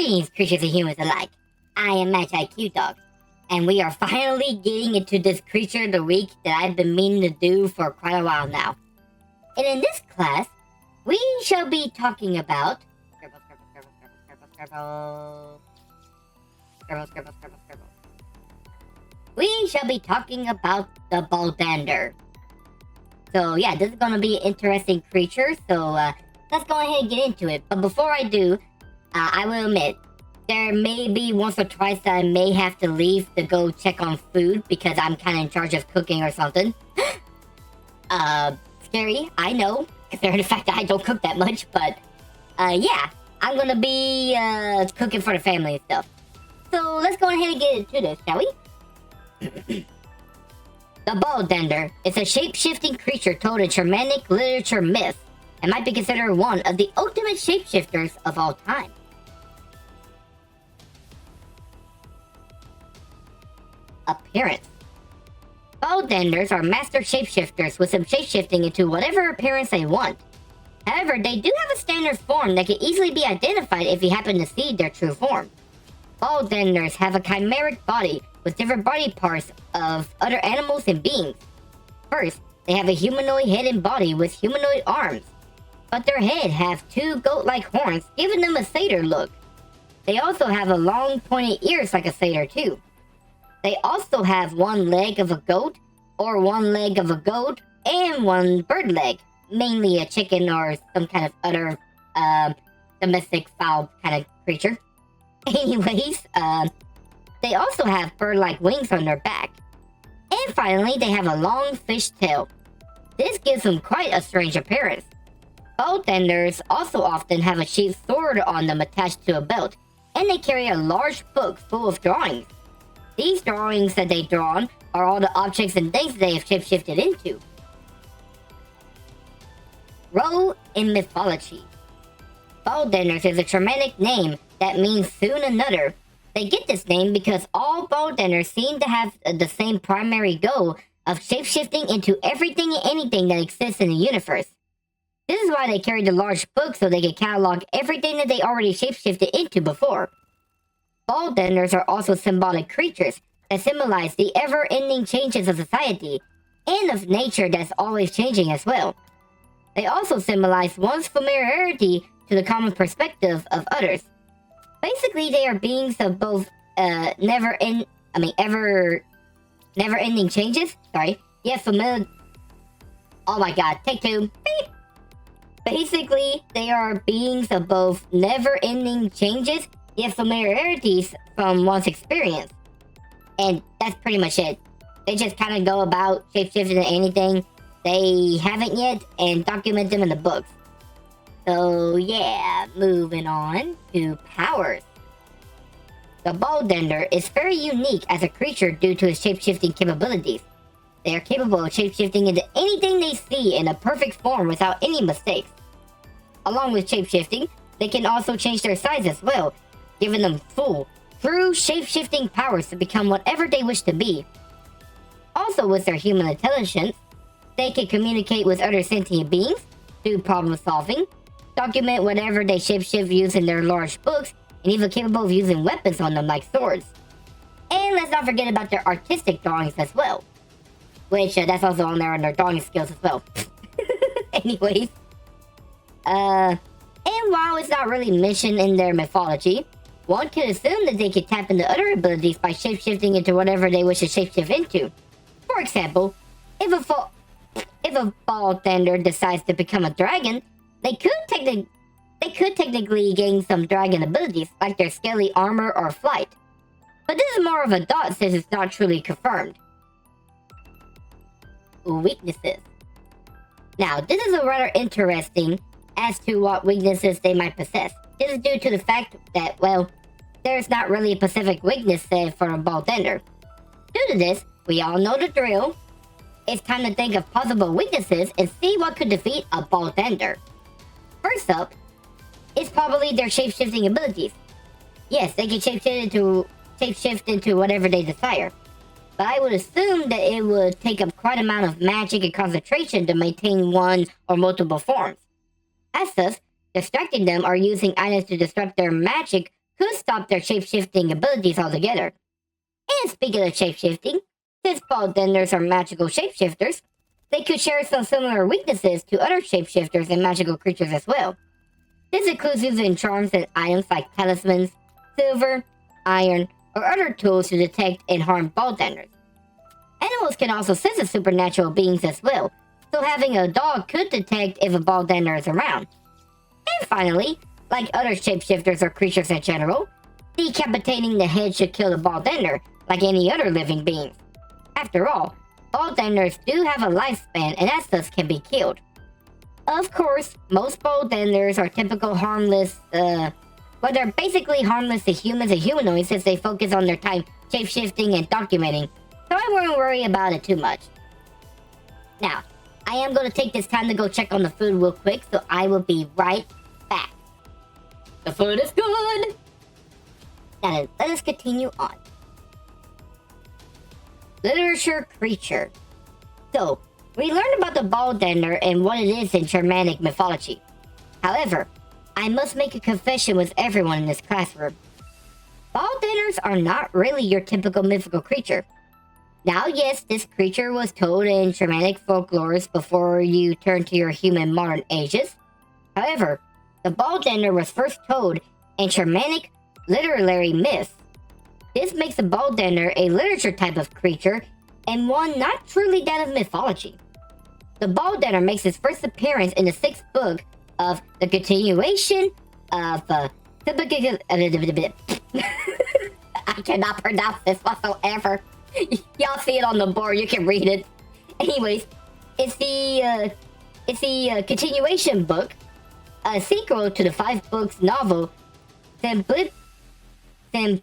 Greetings, creatures and humans alike. I am MagiQDog, and we are finally getting into this Creature of the Week that I've been meaning to do for quite a while now. And in this class, we shall be talking about... We shall be talking about the Baldander. So yeah, this is going to be an interesting creature, so let's go ahead and get into it. But before I do, I will admit, there may be once or twice that I may have to leave to go check on food because I'm kind of in charge of cooking or something. Scary, I know, considering the fact that I don't cook that much, but yeah, I'm gonna be cooking for the family and stuff. So let's go ahead and get into this, shall we? The Baldander is a shape-shifting creature told in Germanic Literature Myths and might be considered one of the ultimate shapeshifters of all time. Appearance. Baldanders are master shapeshifters with some shapeshifting into whatever appearance they want. However, they do have a standard form that can easily be identified if you happen to see their true form. Baldanders have a chimeric body with different body parts of other animals and beings. First, they have a humanoid head and body with humanoid arms, but their head have two goat-like horns, giving them a satyr look. They also have a long pointed ears like a satyr too. They also have one leg of a goat, or one leg of a goat, and one bird leg, mainly a chicken or some kind of other domestic fowl kind of creature. Anyways, they also have bird-like wings on their back. And finally, they have a long fish tail. This gives them quite a strange appearance. Baldanders also often have a sheathed sword on them attached to a belt, and they carry a large book full of drawings. These drawings that they drawn are all the objects and things they have shapeshifted into. Role in mythology. Baldanders is a Germanic name that means soon another. They get this name because all Baldanders seem to have the same primary goal of shapeshifting into everything and anything that exists in the universe. This is why they carry the large book so they can catalog everything that they already shapeshifted into before. Baldanders are also symbolic creatures that symbolize the ever-ending changes of society and of nature that's always changing as well. They also symbolize one's familiarity to the common perspective of others. Basically, they are beings of both never-ending changes. Sorry. Yeah, familiar. Oh my god, take two. Beep. Basically, they are beings of both never-ending changes, yet familiarities from one's experience. And that's pretty much it. They just kind of go about shapeshifting to anything they haven't yet and document them in the books. So yeah, moving on to powers. The Baldander is very unique as a creature due to its shapeshifting capabilities. They are capable of shapeshifting into anything they see in a perfect form without any mistakes. Along with shapeshifting, they can also change their size as well, giving them full, true shapeshifting powers to become whatever they wish to be. Also, with their human intelligence, they can communicate with other sentient beings, do problem solving, document whatever they shapeshift using their large books, and even capable of using weapons on them like swords. And let's not forget about their artistic drawings as well, which that's also on there on their drawing skills as well. Anyways, and while it's not really mentioned in their mythology, one can assume that they can tap into other abilities by shapeshifting into whatever they wish to shapeshift into. For example, if a Baldander decides to become a dragon, they could technically gain some dragon abilities, like their scaly armor or flight. But this is more of a thought since it's not truly confirmed. Weaknesses. Now, this is a rather interesting as to what weaknesses they might possess. This is due to the fact that, well, there's not really a specific weakness set for a Baldander. Due to this, we all know the drill. It's time to think of possible weaknesses and see what could defeat a Baldander. First up, is probably their shapeshifting abilities. Yes, they can shapeshift into whatever they desire. But I would assume that it would take up quite an amount of magic and concentration to maintain one or multiple forms. As such, distracting them or using items to disrupt their magic could stop their shapeshifting abilities altogether. And speaking of shapeshifting, since Baldanders are magical shapeshifters, they could share some similar weaknesses to other shapeshifters and magical creatures as well. This includes using charms and items like talismans, silver, iron, or other tools to detect and harm Baldanders. Animals can also sense the supernatural beings as well, so having a dog could detect if a Baldander is around. And finally, like other shapeshifters or creatures in general, decapitating the head should kill the Baldander, like any other living beings. After all, Baldanders do have a lifespan and as such can be killed. Of course, most Baldanders are typical harmless, they're basically harmless to humans and humanoids since they focus on their time shapeshifting and documenting, so I won't worry about it too much. Now, I am going to take this time to go check on the food real quick, so I will be right back. The food is good! Now then, let us continue on. Literature creature. So, we learned about the Baldander and what it is in Germanic mythology. However, I must make a confession with everyone in this classroom. Baldanders are not really your typical mythical creature. Now, yes, this creature was told in Germanic folklores before you turn to your human modern ages. However, the Baldander was first told in Germanic Literary Myths. This makes the Baldander a literature type of creature, and one not truly that of mythology. The Baldander makes its first appearance in the 6th book of the continuation of I cannot pronounce this whatsoever. Y'all see it on the board, you can read it. Anyways, it's the continuation book, a sequel to the 5 books novel Simplicus. I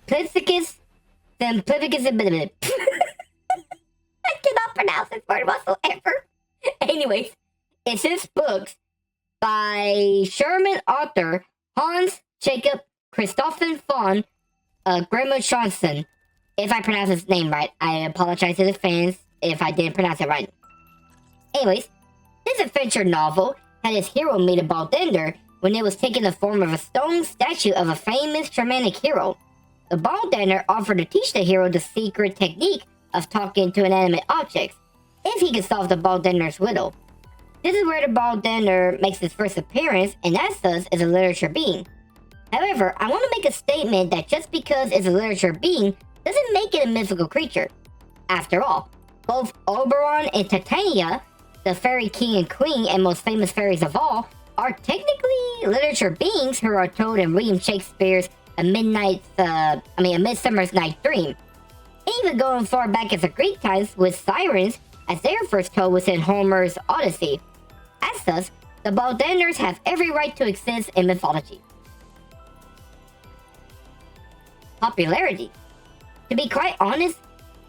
cannot pronounce this word whatsoever. Anyways, it's this book by German author Hans Jacob Christophen von Grimmelschansen. If I pronounce his name right, I apologize to the fans if I didn't pronounce it right. Anyways, this adventure novel had its hero meet a Baldander when it was taking the form of a stone statue of a famous Germanic hero. The Baldander offered to teach the hero the secret technique of talking to inanimate objects, if he could solve the Baldander's riddle. This is where the Baldander makes his first appearance, and as such is a literature being. However, I want to make a statement that just because it's a literature being doesn't make it a mythical creature. After all, both Oberon and Titania, the fairy king and queen and most famous fairies of all, are technically literature beings who are told in William Shakespeare's A Midsummer's Night Dream. Even going far back as the Greek times with sirens, as they are first told within Homer's Odyssey. As such, the Baldanders have every right to exist in mythology. Popularity. To be quite honest,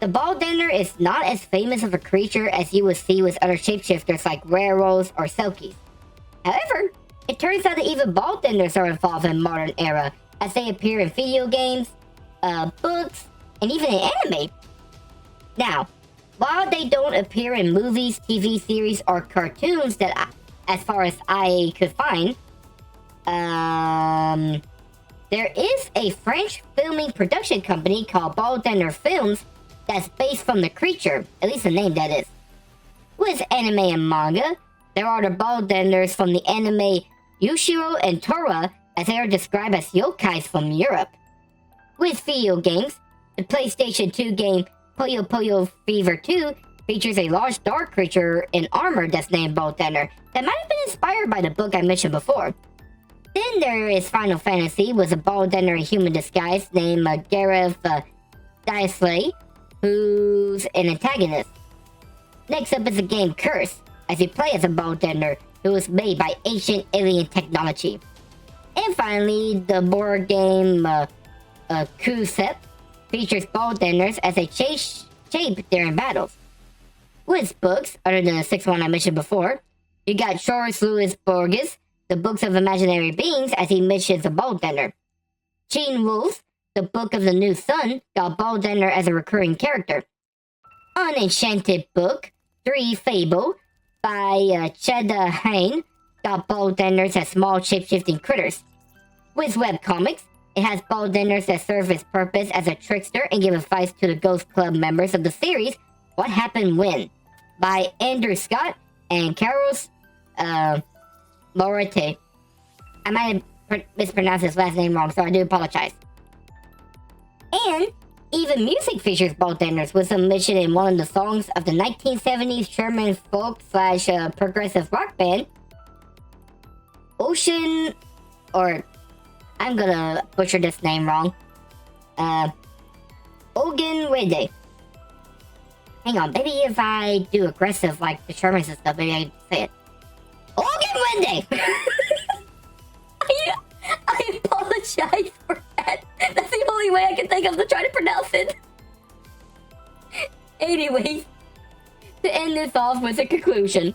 the Baldander is not as famous of a creature as you would see with other shapeshifters like werewolves or Selkies. However, it turns out that even Baldanders are involved in modern era, as they appear in video games, books, and even in anime. Now, while they don't appear in movies, TV series, or cartoons as far as I could find, there is a French filming production company called Baldander Films that's based from the creature, at least the name that is. With anime and manga, there are the Baldanders from the anime Yushiro and Tora, as they are described as yokais from Europe. With video games, the PlayStation 2 game Puyo Puyo Fever 2 features a large dark creature in armor that's named Baldander that might have been inspired by the book I mentioned before. Then there is Final Fantasy with a Baldander in human disguise named Gareth Daisley, who's an antagonist. Next up is the game Curse, as you play as a Baldander who was made by ancient alien technology. And finally, the board game Kusep features Baldanders as they shape during battles. With books, other than the 6th one I mentioned before, you got Joris Louis Borges, the Books of Imaginary Beings, as he mentions a Baldander. Gene Wolfe, the Book of the New Sun, got Baldander as a recurring character. Unenchanted Book 3 Fable by Cheda Hain got Baldanders as small shape-shifting critters. With webcomics, It has Baldanders that serve its purpose as a trickster and give advice to the Ghost Club members of the series. What Happened When? By Andrew Scott and Carlos Morete. I might have mispronounced his last name wrong, so I do apologize. And even music features Baldanders with some mention in one of the songs of the 1970s German folk / progressive rock band, Ocean, or I'm gonna butcher this name wrong. Ogenwede. Hang on, maybe if I do aggressive like the Germans and stuff, maybe I can say it. Ogenwede! I apologize for that. That's the only way I can think of to try to pronounce it. Anyways, to end this off with a conclusion.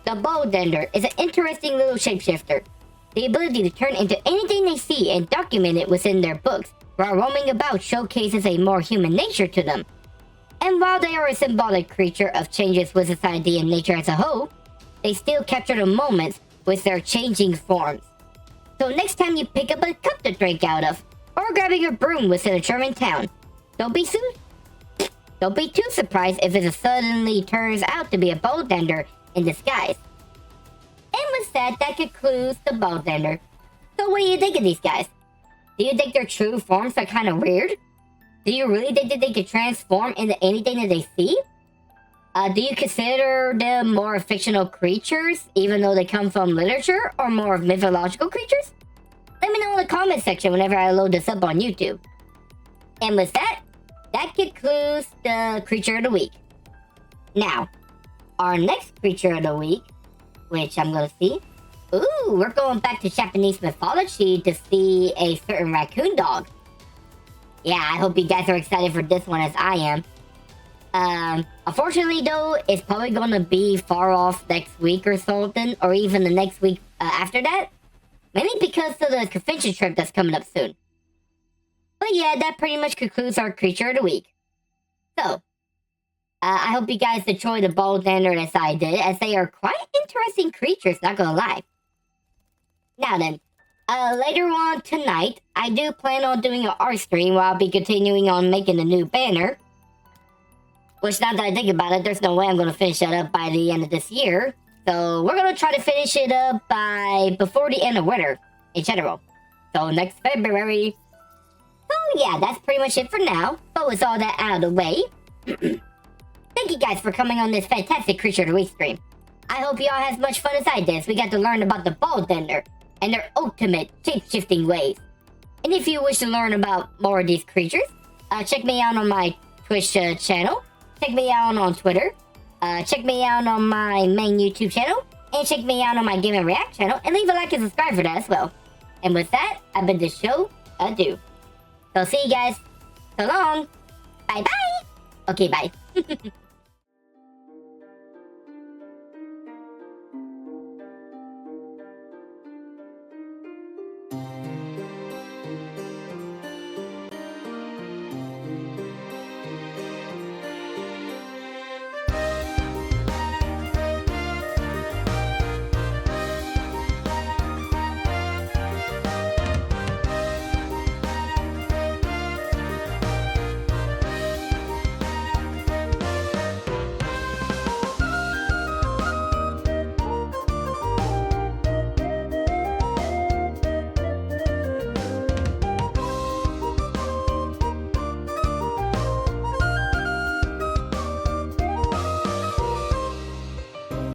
The Baldander is an interesting little shapeshifter. The ability to turn into anything they see and document it within their books while roaming about showcases a more human nature to them. And while they are a symbolic creature of changes with society and nature as a whole, they still capture the moments with their changing forms. So next time you pick up a cup to drink out of, or grabbing a broom within a German town, don't be too surprised if it suddenly turns out to be a Baldander in disguise. And with that concludes the Baldander. So what do you think of these guys? Do you think their true forms are kind of weird? Do you really think that they could transform into anything that they see? Do you consider them more fictional creatures, even though they come from literature, or more mythological creatures? Let me know in the comment section whenever I load this up on YouTube. And with that concludes the Creature of the Week. Now, our next Creature of the Week, which I'm gonna see. Ooh, we're going back to Japanese mythology to see a certain raccoon dog. Yeah, I hope you guys are excited for this one as I am. Unfortunately though, it's probably gonna be far off next week or something, or even the next week after that. Mainly because of the convention trip that's coming up soon. But yeah, that pretty much concludes our Creature of the Week. So, I hope you guys enjoyed the Baldander as I did, as they are quite interesting creatures, not gonna lie. Now then, later on tonight, I do plan on doing an art stream where I'll be continuing on making a new banner. Which, now that I think about it, there's no way I'm gonna finish that up by the end of this year. So, we're gonna try to finish it up before the end of winter, in general. So, next February. So, yeah, that's pretty much it for now. But with all that out of the way, thank you guys for coming on this fantastic Creature of the Week stream. I hope y'all had as much fun as I did as we got to learn about the Baldander and their ultimate shape-shifting ways. And if you wish to learn about more of these creatures, check me out on my Twitch channel, check me out on Twitter, check me out on my main YouTube channel, and check me out on my Game and React channel, and leave a like and subscribe for that as well. And with that, I bid this show adieu. So see you guys. So long. Bye bye. Okay, bye.